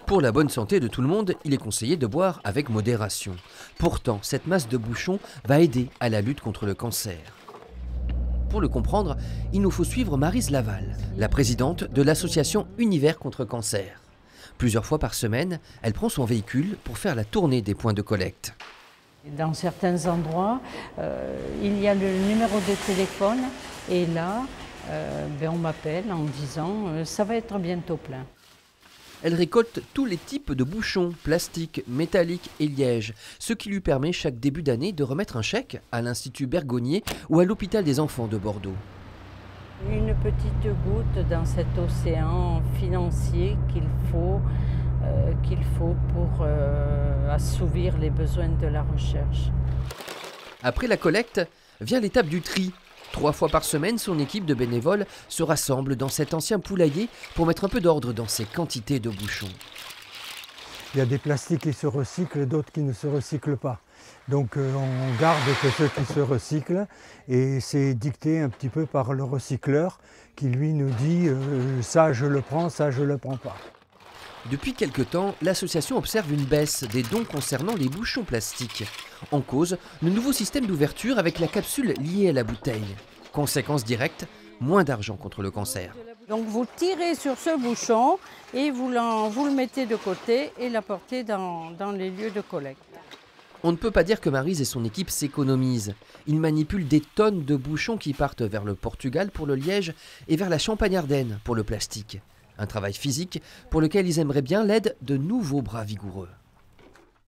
Pour la bonne santé de tout le monde, il est conseillé de boire avec modération. Pourtant, cette masse de bouchons va aider à la lutte contre le cancer. Pour le comprendre, il nous faut suivre Maryse Laval, la présidente de l'association Univers contre cancer. Plusieurs fois par semaine, elle prend son véhicule pour faire la tournée des points de collecte. Dans certains endroits, il y a le numéro de téléphone et là, on m'appelle en disant ça va être bientôt plein. Elle récolte tous les types de bouchons, plastiques, métalliques et lièges, ce qui lui permet chaque début d'année de remettre un chèque à l'Institut Bergonié ou à l'hôpital des enfants de Bordeaux. Une petite goutte dans cet océan financier qu'il faut pour assouvir les besoins de la recherche. Après la collecte, vient l'étape du tri. 3 fois par semaine, son équipe de bénévoles se rassemble dans cet ancien poulailler pour mettre un peu d'ordre dans ces quantités de bouchons. Il y a des plastiques qui se recyclent et d'autres qui ne se recyclent pas. Donc on garde que ceux qui se recyclent et c'est dicté un petit peu par le recycleur qui lui nous dit ça je le prends, ça je le prends pas. Depuis quelque temps, l'association observe une baisse des dons concernant les bouchons plastiques. En cause, le nouveau système d'ouverture avec la capsule liée à la bouteille. Conséquence directe, moins d'argent contre le cancer. Donc vous tirez sur ce bouchon et vous le mettez de côté et l'apportez dans les lieux de collecte. On ne peut pas dire que Maryse et son équipe s'économisent. Ils manipulent des tonnes de bouchons qui partent vers le Portugal pour le liège et vers la Champagne-Ardenne pour le plastique. Un travail physique pour lequel ils aimeraient bien l'aide de nouveaux bras vigoureux.